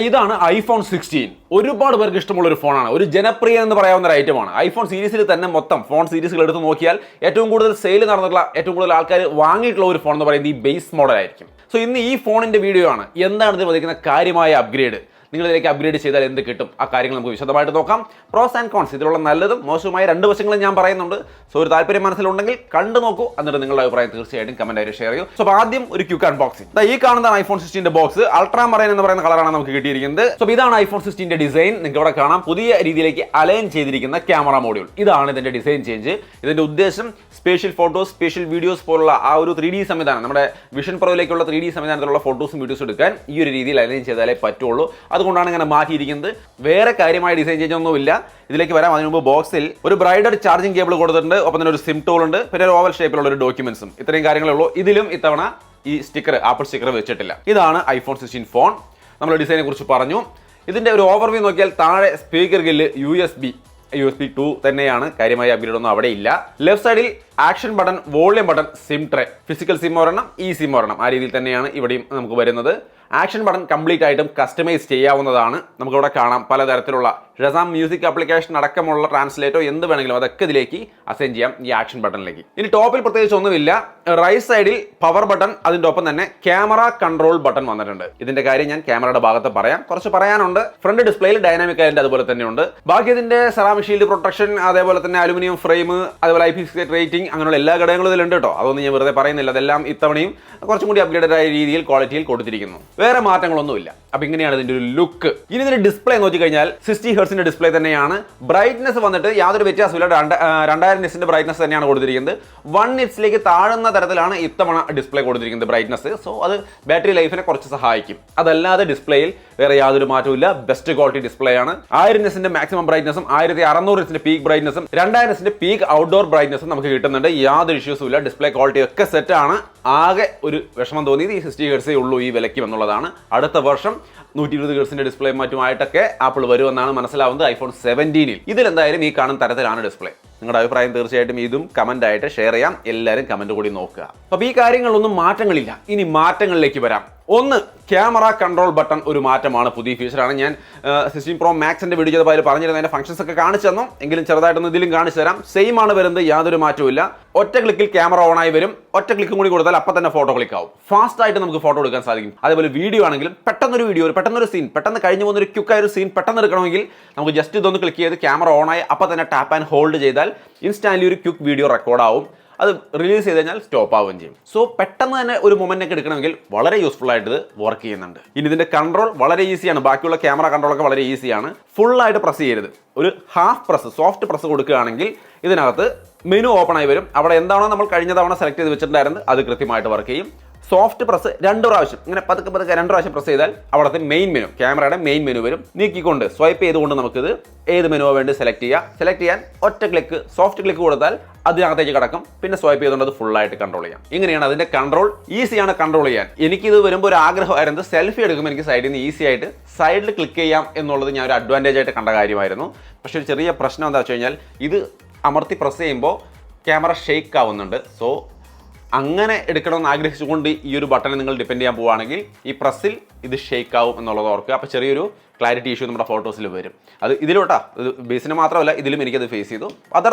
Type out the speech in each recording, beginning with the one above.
ഇതാണ് ഐഫോൺ 16. ഒരുപാട് പേർക്ക് ഇഷ്ടമുള്ള ഒരു ഫോണാണ്. ഒരു ജനപ്രിയ എന്ന് പറയാവുന്ന ഒരു ഐറ്റമാണ്. ഐഫോൺ സീരീസിൽ തന്നെ മൊത്തം ഫോൺ സീരീസുകൾ എടുത്ത് നോക്കിയാൽ ഏറ്റവും കൂടുതൽ സെയിൽ നടന്നിട്ടുള്ള, ഏറ്റവും കൂടുതൽ ആൾക്കാർ വാങ്ങിയിട്ടുള്ള ഒരു ഫോൺ എന്ന് പറയുന്നത് ഈ ബേസ് മോഡൽ ആയിരിക്കും. സോ ഇന്ന് ഈ ഫോണിന്റെ വീഡിയോ ആണ്. എന്താണ് ഇതിൽ വന്നിരിക്കുന്ന കാര്യമായ അപ്ഗ്രേഡ്, നിങ്ങൾ ഇതിലേക്ക് അപ്ഗ്രേഡ് ചെയ്താൽ എന്ത് കിട്ടും, ആ കാര്യങ്ങൾ നമുക്ക് വിശദമായിട്ട് നോക്കാം. പ്രോസ് ആൻഡ് കോൺസ്, ഇതിലുള്ള നല്ലതും മോശവുമായ രണ്ട് വശങ്ങളും ഞാൻ പറയുന്നുണ്ട്. സോ ഒരു താല്പര്യം മനസ്സിലുണ്ടെങ്കിൽ കണ്ടു നോക്കൂ, എന്നിട്ട് നിങ്ങളുടെ അഭിപ്രായം തീർച്ചയായിട്ടും കമന്റ് ആയിട്ട് ഷെയർ ചെയ്യൂ. സോ ആദ്യം ഒരു ക്വിക്ക് അൺബോക്സിംഗ്. ഈ കാണുന്നതാണ് ഐഫോൺ 16 ബോക്സ്. അൾട്രാ മറൈൻ എന്ന് പറയുന്ന കളറാണ് നമുക്ക് കിട്ടിയിരിക്കുന്നത്. സോ ഇതാണ് ഐഫോൺ 16 ഡിസൈൻ. നിങ്ങൾക്ക് ഇവിടെ കാണാം പുതിയ രീതിയിലേക്ക് അലൈൻ ചെയ്തിരിക്കുന്ന ക്യാമറ മോഡ്യൂൾ. ഇതാണ് ഇതിന്റെ ഡിസൈൻ ചേഞ്ച്. ഇതിന്റെ ഉദ്ദേശം സ്പേഷ്യൽ ഫോട്ടോസ്, സ്പേഷ്യൽ വീഡിയോസ് പോലുള്ള ആ ഒരു 3D സംവിധാനം, നമ്മുടെ വിഷൻ പ്രോയിലേക്കുള്ള 3D സംവിധാനത്തിലുള്ള ഫോട്ടോസും വീഡിയോസും എടുക്കാൻ ഈ ഒരു രീതിയിൽ അലൈൻ ചെയ്താലേ പറ്റുള്ളൂ. അതുകൊണ്ടാണ് ഇങ്ങനെ മാറ്റിയിരിക്കുന്നത്. വേറെ കാര്യമായ ഡിസൈൻ ചേഞ്ച് ഒന്നുമില്ല. ഇതിലേക്ക് വരാം. അതിന് മുമ്പ് ബോക്സിൽ ഒരു ബ്രൈഡഡ് ചാർജിംഗ് കേബിൾ കൊടുത്തിട്ടുണ്ട്. ഒപ്പം തന്നെ ഒരു സിം ടൂൾ ഉണ്ട്. പിന്നെ ഒരു ഓവൽ ഷേപ്പിലുള്ള ഒരു ഡോക്യുമെന്റ്സും. ഇത്രയും കാര്യങ്ങളേ ഉള്ളൂ. ഇതിലും ഇത്തവണ ഈ സ്റ്റിക്കർ, ആപ്പിൾ സ്റ്റിക്കർ വെച്ചിട്ടില്ല. ഇതാണ് ഐഫോൺ 16 ഫോൺ. നമ്മൾ ഡിസൈനെ കുറിച്ച് പറഞ്ഞു. ഇതിന്റെ ഒരു ഓവർവ്യൂ നോക്കിയാൽ താഴെ സ്പീക്കർ ഗില്ല് USB 2 തന്നെയാണ്. കാര്യമായ അപ്ഗ്രേഡ് ഒന്നും അവിടെ ഇല്ല. ലെഫ്റ്റ് സൈഡിൽ action button, volume button, SIM tray, physical SIM ഒരെണ്ണം, ഈ സിം ഒരെണ്ണം, ആ രീതിയിൽ തന്നെയാണ് ഇവിടെയും നമുക്ക് വരുന്നത്. ആക്ഷൻ ബട്ടൺ കംപ്ലീറ്റ് ആയിട്ടും കസ്റ്റമൈസ് ചെയ്യാവുന്നതാണ്. നമുക്കിവിടെ കാണാം പലതരത്തിലുള്ള ഷസാം മ്യൂസിക് ആപ്ലിക്കേഷൻ അടക്കമുള്ള ട്രാൻസ്ലേറ്റോ എന്ത് വേണമെങ്കിലും അതൊക്കെ ഇതിലേക്ക് അസൈൻ ചെയ്യാം ഈ ആക്ഷൻ ബട്ടണിലേക്ക്. ഇനി ടോപ്പിൽ പ്രത്യേകിച്ച് ഒന്നുമില്ല. റൈറ്റ് സൈഡിൽ പവർ ബട്ടൺ, അതിൻ്റെ ഒപ്പം തന്നെ ക്യാമറ കൺട്രോൾ ബട്ടൺ വന്നിട്ടുണ്ട്. ഇതിന്റെ കാര്യം ഞാൻ ക്യാമറയുടെ ഭാഗത്ത് പറയാം, കുറച്ച് പറയാനുണ്ട്. ഫ്രണ്ട് ഡിസ്പ്ലേയിൽ ഡൈനാമിക് ആയിട്ട് അതുപോലെ തന്നെ ഉണ്ട്. ബാക്കി ഇതിന്റെ സെറാമിക് ഷീൽഡ് പ്രൊട്ടക്ഷൻ, അതേപോലെ തന്നെ അലുമിനിയം ഫ്രെയിം, അതുപോലെ IP68 റേറ്റിംഗ്, അങ്ങനെയുള്ള എല്ലാ ഘടകങ്ങളും ഇതിലുണ്ട് കേട്ടോ. അതൊന്നും ഞാൻ വെറുതെ പറയുന്നില്ല. അതെല്ലാം ഇത്തവണയും കുറച്ചും കൂടി അപ്ഗ്രേഡഡ് ആയ രീതിയിൽ ക്വാളിറ്റിയിൽ കൊടുത്തിരിക്കുന്നു. വേറെ മാറ്റങ്ങളൊന്നുമില്ല. അപ്പൊ ഇങ്ങനെയാണ് ഇതിന്റെ ഒരു ലുക്ക്. ഇനി ഇതിന്റെ ഡിസ്പ്ലേ നോക്കി കഴിഞ്ഞാൽ 60 ഹെർട്സിന്റെ ഡിസ്പ്ലേ തന്നെയാണ്. ബ്രൈറ്റ്നസ് വന്നിട്ട് യാതൊരു വ്യത്യാസമില്ല. 2000 നിറ്റ്സിന്റെ ബ്രൈറ്റ്നസ് തന്നെയാണ് കൊടുത്തിരിക്കുന്നത്. 1 നിറ്റ്സിലേക്ക് താഴുന്ന തരത്തിലാണ് ഇത്തവണ ഡിസ്പ്ലേ കൊടുത്തിരിക്കുന്നത് ബ്രൈറ്റ്നസ്. സോ അത് ബാറ്ററി ലൈഫിനെ കുറച്ച് സഹായിക്കും. അതല്ലാതെ ഡിസ്പ്ലേയിൽ വേറെ യാതൊരു മാറ്റവും. ബെസ്റ്റ് ക്വാളിറ്റി ഡിസ്പ്ലേ ആണ്. 1000 നിറ്റ്സിന്റെ മാക്സിമം ബ്രൈറ്റ്നസും 1600 നിറ്റ്സിന്റെ പീക്ക് ബ്രൈറ്റ്നസും 2000 നിറ്റ്സിന്റെ പീക്ക് ഔട്ട്ഡോർ ബ്രൈറ്റ്നസും നമുക്ക് കിട്ടുന്നുണ്ട്. യാതൊരു ഇഷ്യൂസും ഇല്ല. ഡിസ്പ്ലേ ക്വാളിറ്റി ഒക്കെ സെറ്റ് ആണ്. ആകെ ഒരു വിഷമം തോന്നിയത് ഈ 60 ഹെർട്സേ ഉള്ളൂ ഈ വിലയ്ക്ക് എന്നുള്ളതാണ്. അടുത്ത വർഷം 120 ഹെർട്സിന്റെ ഡിസ്പ്ലേ മറ്റുമായിട്ടൊക്കെ ആപ്പിൾ വരുമെന്നാണ് മനസ്സിലാവുന്നത് ഐഫോൺ 17-ൽ. ഇതിലെന്തായാലും ഈ കാണുന്ന തരത്തിലാണ് ഡിസ്പ്ലേ. നിങ്ങളുടെ അഭിപ്രായം തീർച്ചയായിട്ടും ഇതും കമന്റ് ആയിട്ട് ഷെയർ ചെയ്യാം. എല്ലാവരും കമന്റ് കൂടി നോക്കുക. അപ്പോൾ ഈ കാര്യങ്ങളൊന്നും മാറ്റങ്ങളില്ല. ഇനി മാറ്റങ്ങളിലേക്ക് വരാം. ഒന്ന്, ക്യാമറ കൺട്രോൾ ബട്ടൺ ഒരു മാറ്റമാണ്, പുതിയ ഫീച്ചറാണ്. ഞാൻ 16 Pro Maxന്റെ വീഡിയോ ചെയ്തപ്പോൾ അതിൽ പറഞ്ഞിരുന്ന അതിന്റെ ഫംഗ്ഷൻസ് ഒക്കെ കാണിച്ചു തന്നു. എങ്കിലും ചെറുതായിട്ടൊന്ന് ഇതിലും കാണിച്ചു തരാം. സെയിം ആണ് വരുന്നത്, യാതൊരു മാറ്റവും ഇല്ല. ഒറ്റ ക്ലിക്കിൽ ക്യാമറ ഓൺ ആയി വരും. ഒറ്റ ക്ലിക്കും കൂടി കൊടുത്താൽ അപ്പം തന്നെ ഫോട്ടോ ക്ലിക്ക് ആവും. ഫാസ്റ്റ് ആയിട്ട് നമുക്ക് ഫോട്ടോ എടുക്കാൻ സാധിക്കും. അതേപോലെ വീഡിയോ ആണെങ്കിലും പെട്ടെന്നൊരു വീഡിയോ, പെട്ടെന്നൊരു സീൻ, പെട്ടെന്ന് കഴിഞ്ഞു പോകുന്ന ഒരു ക്വിക്കായ ഒരു സീൻ പെട്ടെന്ന് എടുക്കണമെങ്കിൽ നമുക്ക് ജസ്റ്റ് ഇതൊന്ന് ക്ലിക്ക് ചെയ്ത് ക്യാമറ ഓൺ ആയി അപ്പം തന്നെ ടാപ്പ് ആൻഡ് ഹോൾഡ് ചെയ്താൽ ഇൻസ്റ്റാന്റ്ലി ഒരു ക്വിക്ക് വീഡിയോ റെക്കോർഡ് ആവും. അത് റിലീസ് ചെയ്ത് കഴിഞ്ഞാൽ സ്റ്റോപ്പ് ആവുകയും ചെയ്യും. സോ പെട്ടെന്ന് തന്നെ ഒരു മൊമെന്റ് ഒക്കെ എടുക്കണമെങ്കിൽ വളരെ യൂസ്ഫുൾ ആയിട്ട് ഇത് വർക്ക് ചെയ്യുന്നുണ്ട്. ഇനി ഇതിന്റെ കൺട്രോൾ വളരെ ഈസിയാണ്. ബാക്കിയുള്ള ക്യാമറ കൺട്രോൾ ഒക്കെ വളരെ ഈസിയാണ്. ഫുൾ ആയിട്ട് പ്രസ് ചെയ്യരുത്. ഒരു ഹാഫ് പ്രസ്, സോഫ്റ്റ് പ്രസ് കൊടുക്കുകയാണെങ്കിൽ ഇതിനകത്ത് മെനു ഓപ്പൺ ആയി വരും. അവിടെ എന്താണോ നമ്മൾ കഴിഞ്ഞ തവണ സെലക്ട് ചെയ്ത് വെച്ചിട്ടുണ്ടായിരുന്നത് അത് കൃത്യമായിട്ട് വർക്ക് ചെയ്യും. സോഫ്റ്റ് പ്രസ് 2 പ്രാവശ്യം, ഇങ്ങനെ പതുക്കെ 2 പ്രാവശ്യം പ്രസ് ചെയ്താൽ അവിടുത്തെ മെയിൻ മെനു, ക്യാമറയുടെ മെയിൻ മെനു വരും. നീക്കിക്കൊണ്ട് സ്വൈപ്പ് ചെയ്തുകൊണ്ട് നമുക്കിത് ഏത് മെനുവോ വേണ്ടി സെലക്ട് ചെയ്യാൻ ഒറ്റ ക്ലിക്ക്, സോഫ്റ്റ് ക്ലിക്ക് കൊടുത്താൽ അതിനകത്തേക്ക് കിടക്കും. പിന്നെ സ്വൈപ്പ് ചെയ്തുകൊണ്ട് അത് ഫുള്ളായിട്ട് കൺട്രോൾ ചെയ്യാം. ഇങ്ങനെയാണ് അതിന്റെ കൺട്രോൾ. ഈസിയാണ് കൺട്രോൾ ചെയ്യാൻ. എനിക്കിത് വരുമ്പോൾ ഒരു ആഗ്രഹമായിരുന്നു, സെൽഫി എടുക്കുമ്പോൾ എനിക്ക് സൈഡിൽ നിന്ന് ഈസി ആയിട്ട് സൈഡിൽ ക്ലിക്ക് ചെയ്യാം എന്നുള്ളത് ഞാൻ ഒരു അഡ്വാൻറ്റേജ് ആയിട്ട് കണ്ട കാര്യമായിരുന്നു. പക്ഷേ ഒരു ചെറിയ പ്രശ്നം എന്താ വെച്ച് കഴിഞ്ഞാൽ ഇത് അമർത്തി പ്രസ് ചെയ്യുമ്പോൾ ക്യാമറ ഷെയ്ക്ക് ആവുന്നുണ്ട്. സോ അങ്ങനെ എടുക്കണമെന്ന് ആഗ്രഹിച്ചുകൊണ്ട് ഈ ഒരു ബട്ടനെ നിങ്ങൾ ഡിപ്പെൻഡ് ചെയ്യാൻ പോവുകയാണെങ്കിൽ ഈ പ്രസ്സിൽ ഇത് ഷെയ്ക്ക് ആവും എന്നുള്ളത് ഓർക്കുക. അപ്പോൾ ചെറിയൊരു ക്ലാരിറ്റി ഇഷ്യൂ നമ്മുടെ ഫോട്ടോസിൽ വരും. അത് ഇതിലോട്ടാ, ഇത് ബേസിന് മാത്രമല്ല, ഇതിലും എനിക്കത് ഫേസ് ചെയ്തു.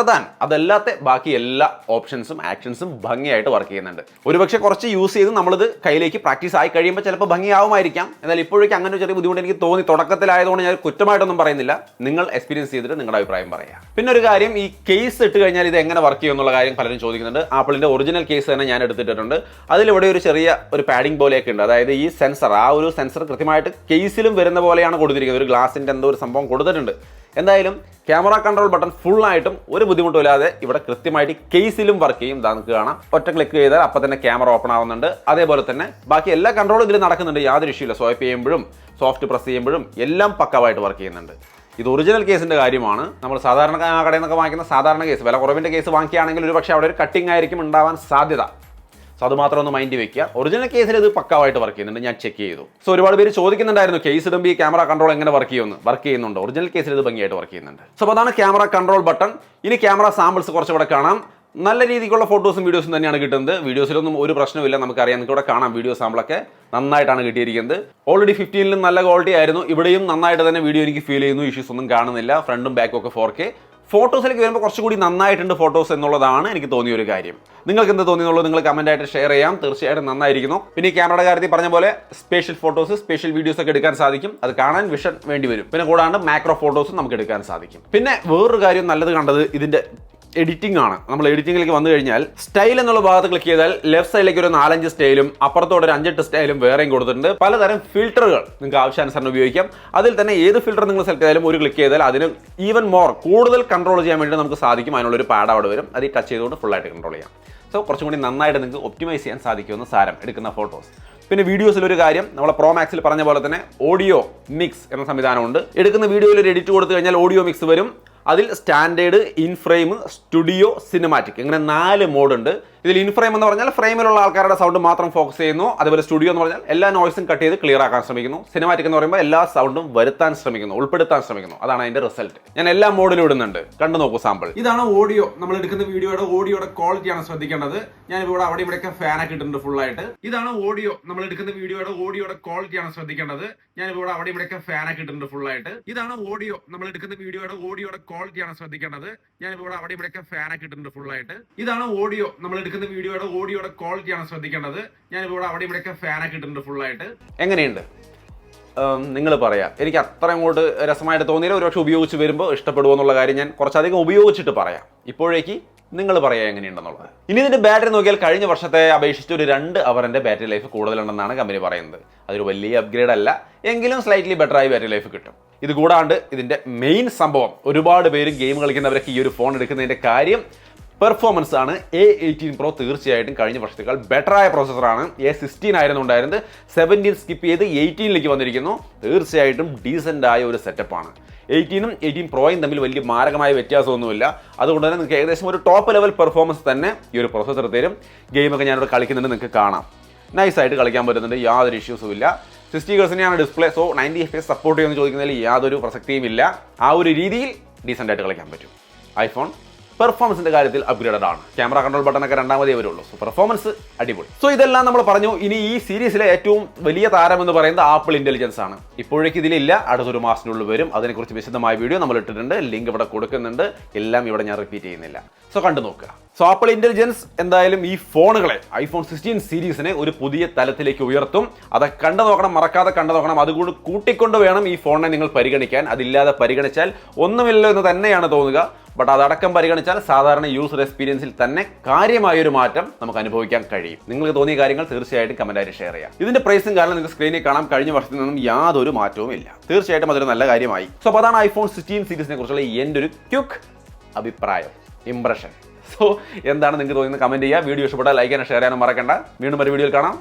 അതല്ലാത്ത ബാക്കി എല്ലാ ഓപ്ഷൻസും ആക്ഷൻസും ഭംഗിയായിട്ട് വർക്ക് ചെയ്യുന്നുണ്ട്. ഒരുപക്ഷെ കുറച്ച് യൂസ് ചെയ്ത് നമ്മളിത് കയ്യിലേക്ക് പ്രാക്ടീസ് ആയി കഴിയുമ്പോൾ ചിലപ്പോൾ ഭംഗിയാവുമായിരിക്കാം. എന്നാൽ ഇപ്പോഴേക്കും അങ്ങനെ ചെറിയ ബുദ്ധിമുട്ട് എനിക്ക് തോന്നി. തുടക്കത്തിലായതുകൊണ്ട് ഞാൻ കുറ്റമായിട്ടൊന്നും പറയുന്നില്ല. നിങ്ങൾ എക്സ്പീരിയൻസ് ചെയ്തിട്ട് നിങ്ങളുടെ അഭിപ്രായം പറയാം. പിന്നെ ഒരു കാര്യം, ഈ കേസ് ഇട്ട് കഴിഞ്ഞാൽ ഇത് എങ്ങനെ വർക്ക് ചെയ്യും എന്നുള്ള കാര്യം പലരും ചോദിക്കുന്നുണ്ട്. ആപ്പിളിന്റെ ഒറിജിനൽ കേസ് തന്നെ ഞാൻ എടുത്തിട്ടുണ്ട്. അതിലിവിടെ ഒരു ചെറിയ ഒരു പാഡിംഗ് പോലെയൊക്കെ ഉണ്ട്. അതായത് ഈ സെൻസർ, ആ ഒരു സെൻസർ കൃത്യമായിട്ട് കേസിലും വരുന്ന പോലെയാണ് കൊടുത്തിരിക്കുന്നത്. ഒരു ഗ്ലാസിന്റെ എന്തോ ഒരു സംഭവം കൊടുത്തിട്ടുണ്ട്. എന്തായാലും ക്യാമറ കൺട്രോൾ ബട്ടൺ ഫുള്ളായിട്ടും ഒരു ബുദ്ധിമുട്ടില്ലാതെ ഇവിടെ കൃത്യമായിട്ട് കേസിലും വർക്ക് ചെയ്യും. നമുക്ക് കാണാം, ഒറ്റ ക്ലിക്ക് ചെയ്താൽ അപ്പം തന്നെ ക്യാമറ ഓപ്പൺ ആവുന്നുണ്ട്. അതേപോലെ തന്നെ ബാക്കി എല്ലാ കൺട്രോളും ഇതിൽ നടക്കുന്നുണ്ട്. യാതൊരു ഇഷ്യൂ ഇല്ല. സ്വൈപ്പ് ചെയ്യുമ്പോഴും സോഫ്റ്റ് പ്രസ് ചെയ്യുമ്പോഴും എല്ലാം പക്കാവായിട്ട് വർക്ക് ചെയ്യുന്നുണ്ട്. ഇത് ഒറിജിനൽ കേസിന്റെ കാര്യമാണ്. നമ്മൾ സാധാരണ കടയിൽ നിന്നൊക്കെ വാങ്ങിക്കുന്ന സാധാരണ കേസ്, വില കുറവിന്റെ കേസ് വാങ്ങിക്കുകയാണെങ്കിൽ ഒരു പക്ഷേ അവിടെ ഒരു കട്ടിങ് ആയിരിക്കും ഉണ്ടാവാൻ സാധ്യത. സോ അത് മാത്രം ഒന്ന് മൈൻഡ് വെക്കുക. ഒറിജിനൽ കേസിൽ ഇത് പക്കാവായിട്ട് വർക്ക് ചെയ്യുന്നുണ്ട്. ഞാൻ ചെക്ക് ചെയ്തു. സോ ഒരുപാട് പേര് ചോദിക്കുന്നുണ്ടായിരുന്നു കേസ് ഇടുമ്പോൾ ഈ ക്യാമറ കൺട്രോൾ എങ്ങനെ വർക്ക് ചെയ്യുമെന്ന്. വർക്ക് ചെയ്യുന്നുണ്ട്. ഒറിജിനൽ കേസിൽ ഇത് ഭംഗിയായിട്ട് വർക്ക് ചെയ്യുന്നുണ്ട്. സോ അതാണ് ക്യാമറ കൺട്രോൾ ബട്ടൺ. ഇനി ക്യാമറ സാമ്പിൾസ് കുറച്ചുകൂടെ കാണാം. നല്ല രീതിക്കുള്ള ഫോട്ടോസും വീഡിയോസും തന്നെയാണ് കിട്ടുന്നത്. വീഡിയോസിലൊന്നും ഒരു പ്രശ്നമില്ല, നമുക്കറിയാം, നിങ്ങൾക്ക് ഇവിടെ കാണാം വീഡിയോ സാമ്പിളൊക്കെ നന്നായിട്ടാണ് കിട്ടിയിരിക്കുന്നത്. ഓൾറെഡി 15ലും നല്ല ക്വാളിറ്റി ആയിരുന്നു, ഇവിടെയും നന്നായിട്ട് തന്നെ വീഡിയോ എനിക്ക് ഫീൽ ചെയ്യുന്നു. ഇഷ്യൂസ് ഒന്നും കാണുന്നില്ല. ഫ്രണ്ടും ബാക്കും ഒക്കെ 4K. ഫോട്ടോസിലേക്ക് വരുമ്പോൾ കുറച്ചുകൂടി നന്നായിട്ടുണ്ട് ഫോട്ടോസ് എന്നുള്ളതാണ് എനിക്ക് തോന്നിയ ഒരു കാര്യം. നിങ്ങൾക്ക് എന്ത് തോന്നിയെന്നുള്ളത് നിങ്ങൾ കമൻറ്റായിട്ട് ഷെയർ ചെയ്യാം. തീർച്ചയായിട്ടും നന്നായിരിക്കുന്നു. പിന്നെ ഈ ക്യാമറയുടെ കാര്യത്തിൽ പറഞ്ഞ പോലെ സ്പെഷ്യൽ ഫോട്ടോസ്, സ്പെഷ്യൽ വീഡിയോസ് ഒക്കെ എടുക്കാൻ സാധിക്കും. അത് കാണാൻ വിഷൻ വേണ്ടി വരും. പിന്നെ കൂടാണ്ട് മാക്രോ ഫോട്ടോസും നമുക്ക് എടുക്കാൻ സാധിക്കും. പിന്നെ വേറൊരു കാര്യം നല്ലത് കണ്ടത് ഇതിന്റെ എഡിറ്റിംഗ് ആണ്. നമ്മൾ എഡിറ്റിംഗിലേക്ക് വന്നു കഴിഞ്ഞാൽ സ്റ്റൈൽ എന്നുള്ള ഭാഗത്ത് ക്ലിക്ക് ചെയ്താൽ ലെഫ്റ്റ് സൈഡിലേക്ക് ഒരു 4-5 സ്റ്റൈലും അപ്പുറത്തോടെ ഒരു 5-8 സ്റ്റൈലും വേറെയും കൊടുത്തിട്ടുണ്ട്. പലതരം ഫിൽറ്ററുകൾ നിങ്ങൾക്ക് ആവശ്യാനുസരണം ഉപയോഗിക്കാം. അതിൽ തന്നെ ഏത് ഫിൽറ്റർ നിങ്ങൾ സെലക്ട് ചെയ്താലും ഒരു ക്ലിക്ക് ചെയ്താൽ അതിന് ഈവൻ മോർ കൂടുതൽ കൺട്രോൾ ചെയ്യാൻ വേണ്ടി നമുക്ക് സാധിക്കും. അതിനുള്ളൊരു പാഡ് അവിടെ വരും, അത് ടച്ച് ചെയ്തുകൊണ്ട് ഫുള്ളായിട്ട് കൺട്രോൾ ചെയ്യാം. സോ കുറച്ചും കൂടി നന്നായിട്ട് നിങ്ങൾക്ക് ഒപ്റ്റിമൈസ് ചെയ്യാൻ സാധിക്കുമെന്ന് സാരം എടുക്കുന്ന ഫോട്ടോസ്. പിന്നെ വീഡിയോസിലൊരു കാര്യം, നമ്മളെ പ്രോ മാക്സിൽ പറഞ്ഞ പോലെ തന്നെ ഓഡിയോ മിക്സ് എന്ന സംവിധാനമുണ്ട്. എടുക്കുന്ന വീഡിയോയിൽ ഒരു എഡിറ്റ് കൊടുത്തു കഴിഞ്ഞാൽ ഓഡിയോ മിക്സ് വരും. അതിൽ സ്റ്റാൻഡേർഡ്, ഇൻഫ്രെയിം, സ്റ്റുഡിയോ, സിനിമാറ്റിക്, ഇങ്ങനെ 4 മോഡ് ഉണ്ട്. ഇതിൽ ഇൻഫ്രെയിം എന്ന് പറഞ്ഞാൽ ഫ്രെയിമിലുള്ള ആൾക്കാരുടെ സൗണ്ട് മാത്രം ഫോക്കസ് ചെയ്യുന്നു. അതുപോലെ സ്റ്റുഡിയോ എന്ന് പറഞ്ഞാൽ എല്ലാ നോയ്സും കട്ട് ചെയ്ത് ക്ലിയർ ആക്കാൻ ശ്രമിക്കുന്നു. സിനിമാറ്റിക് എന്ന് പറയുമ്പോൾ എല്ലാ സൗണ്ടും വരുത്താൻ ശ്രമിക്കുന്നു, ഉൾപ്പെടുത്താൻ ശ്രമിക്കുന്നു. അതാണ് അതിന്റെ റിസൾട്ട്. ഞാൻ എല്ലാ മോഡിലും ഇടുന്നുണ്ട്, കണ്ടു നോക്കൂ സാമ്പിൾ. ഇതാണ് ഓഡിയോ. നമ്മൾ എടുക്കുന്ന വീഡിയോയുടെ ഓഡിയോയുടെ ക്വാളിറ്റിയാണ് ശ്രദ്ധിക്കേണ്ടത്. ഞാൻ ഇവിടെ അവിടെ ഇവിടെയൊക്കെ ഫാനൊക്കെ ഇട്ടിട്ടുണ്ട് ഫുള്ളായിട്ട്. ഇതാണ് ഓഡിയോ. നമ്മൾ എടുക്കുന്ന വീഡിയോയുടെ ഓഡിയോയുടെ ക്വാളിറ്റിയാണ് ശ്രദ്ധിക്കേണ്ടത്. ഞാൻ ഇവിടെ അവിടെ ഇവിടെയൊക്കെ ഫാനൊക്കെ ഇട്ടിട്ടുണ്ട് ഫുള്ളായിട്ട്. ഇതാണ് ഓഡിയോ. നമ്മൾ എടുക്കുന്ന വീഡിയോയുടെ ഓഡിയോയുടെ ക്വാളിറ്റിയാണ് ശ്രദ്ധിക്കേണ്ടത്. ഞാൻ ഇവിടെ അവിടെ ഇവിടെയൊക്കെ ഫാനൊക്കെ ഇട്ടിട്ടുണ്ട് ഫുള്ളായിട്ട്. ഇതാണ് ഓഡിയോ. നമ്മൾ എടുക്കുന്ന വീഡിയോയുടെ ഓഡിയോയുടെ ക്വാളിറ്റിയാണ് ശ്രദ്ധിക്കേണ്ടത്. ഞാൻ ഇവിടെ അവിടെ ഇവിടെയൊക്കെ ഫാനൊക്കെ ഇട്ടിട്ടുണ്ട് ഫുള്ളായിട്ട്. എങ്ങനെയുണ്ട് നിങ്ങൾ പറയാം. എനിക്ക് അത്ര അങ്ങോട്ട് രസമായിട്ട് തോന്നിയില്ല. ഒരുപക്ഷെ ഉപയോഗിച്ച് വരുമ്പോൾ ഇഷ്ടപ്പെടുമോ എന്നുള്ള കാര്യം ഞാൻ കുറച്ചധികം ഉപയോഗിച്ചിട്ട് പറയാം. ഇപ്പോഴേക്ക് നിങ്ങൾ പറയാം എങ്ങനെയുണ്ടെന്നുള്ളത്. ഇനി ഇതിന്റെ ബാറ്ററി നോക്കിയാൽ കഴിഞ്ഞ വർഷത്തെ അപേക്ഷിച്ച് ഒരു 2 അവറിന്റെ ബാറ്ററി ലൈഫ് കൂടുതലുണ്ടെന്നാണ് കമ്പനി പറയുന്നത്. അതൊരു വലിയ അപ്ഗ്രേഡ് അല്ല, എങ്കിലും സ്ലൈറ്റ്ലി ബെറ്റർ ആയി ബാറ്ററി ലൈഫ് കിട്ടും. ഇത് കൂടാണ്ട് ഇതിന്റെ മെയിൻ സംഭവം, ഒരുപാട് പേര് ഗെയിം കളിക്കുന്നവരൊക്കെ ഈ ഒരു ഫോൺ എടുക്കുന്നതിന്റെ കാര്യം പെർഫോമൻസ് ആണ്. A18 Pro തീർച്ചയായിട്ടും കഴിഞ്ഞ വർഷത്തേക്കാൾ ബെറ്റർ ആയ പ്രോസസ്സറാണ്. A16 ആയിരുന്നു ഉണ്ടായിരുന്നത്, 17 സ്കിപ്പ് ചെയ്ത് 18ലേക്ക് വന്നിരിക്കുന്നു. തീർച്ചയായിട്ടും ഡീസൻ്റ് ആയ ഒരു സെറ്റപ്പാണ്. 18ഉം 18 Proയും തമ്മിൽ വലിയ മാരകമായ വ്യത്യാസമൊന്നുമില്ല. അതുകൊണ്ട് തന്നെ നിങ്ങൾക്ക് ഏകദേശം ഒരു ടോപ്പ് ലെവൽ പെർഫോമൻസ് തന്നെ ഈ ഒരു പ്രോസസ്സർ തരും. ഗെയിമൊക്കെ ഞാനിവിടെ കളിക്കുന്നുണ്ട്, നിങ്ങൾക്ക് കാണാം. നൈസായിട്ട് കളിക്കാൻ പറ്റുന്നുണ്ട്, യാതൊരു ഇഷ്യൂസും ഇല്ല. 60 ഹെർട്സിനെയാണ് ഡിസ്പ്ലേ. സോ 90 FPS സപ്പോർട്ട് ചെയ്യുമെന്ന് ചോദിക്കുന്നതിൽ യാതൊരു പ്രസക്തിയും ഇല്ല. ആ ഒരു രീതിയിൽ ഡീസൻ്റ് ആയിട്ട് കളിക്കാൻ പറ്റും. ഐഫോൺ പെർഫോമൻസിന്റെ കാര്യത്തിൽ അപ്ഗ്രേഡഡ് ആണ്. ക്യാമറ കൺട്രോൾ ബട്ടണൊക്കെ 2ാമതേ വരുള്ളൂ. സോ പെർഫോമൻസ് അടിപൊളി. സോ ഇതെല്ലാം നമ്മൾ പറഞ്ഞു. ഇനി ഈ സീരീസിലെ ഏറ്റവും വലിയ താരം എന്ന് പറയുന്നത് ആപ്പിൾ ഇന്റലിജൻസ് ആണ്. ഇപ്പോഴേക്ക് ഇതിലില്ല, അടുത്തൊരു മാസത്തിനുള്ളിൽ വരും. അതിനെക്കുറിച്ച് വിശദമായ വീഡിയോ നമ്മൾ ഇട്ടിട്ടുണ്ട്, ലിങ്ക് ഇവിടെ കൊടുക്കുന്നുണ്ട്. എല്ലാം ഇവിടെ ഞാൻ റിപ്പീറ്റ് ചെയ്യുന്നില്ല. സോ കണ്ടു നോക്കുക. സോ ആപ്പിൾ ഇന്റലിജൻസ് എന്തായാലും ഈ ഫോണുകളെ, ഐഫോൺ 16 സീരീസിനെ ഒരു പുതിയ തലത്തിലേക്ക് ഉയർത്തും. അത് കണ്ടു നോക്കണം, മറക്കാതെ കണ്ടു നോക്കണം. അതുകൊണ്ട് കൂട്ടിക്കൊണ്ട് വേണം ഈ ഫോണിനെ നിങ്ങൾ പരിഗണിക്കാൻ. അതില്ലാതെ പരിഗണിച്ചാൽ ഒന്നുമില്ലല്ലോ എന്ന് തന്നെയാണ് തോന്നുക. ബട്ട് അതടക്കം പരിഗണിച്ചാൽ സാധാരണ യൂസർ എക്സ്പീരിയൻസിൽ തന്നെ കാര്യമായൊരു മാറ്റം നമുക്ക് അനുഭവിക്കാൻ കഴിയും. നിങ്ങൾക്ക് തോന്നിയ കാര്യങ്ങൾ തീർച്ചയായിട്ടും കമന്റായിട്ട് ഷെയർ ചെയ്യാം. ഇതിന്റെ പ്രൈസും കാരണം നിങ്ങൾക്ക് സ്ക്രീനിൽ കാണാം. കഴിഞ്ഞ വർഷത്തിൽ നിന്നും യാതൊരു മാറ്റവും ഇല്ല. തീർച്ചയായിട്ടും അതൊരു നല്ല കാര്യമായി. സോ അപ്പോൾ അതാണ് ഐഫോൺ 16 സീരീസിനെ കുറിച്ചുള്ള എൻ്റെ ഒരു ക്വിക്ക് അഭിപ്രായം, ഇംപ്രഷൻ. സോ എന്താണ് നിങ്ങൾക്ക് തോന്നുന്നത് കമന്റ് ചെയ്യുക. വീഡിയോ ഇഷ്ടപ്പെട്ടാൽ ലൈക്ക് ചെയ്യാനും ഷെയർ ചെയ്യാനും മറക്കണ്ട. വീണ്ടും ഒരു വീഡിയോയിൽ കാണാം.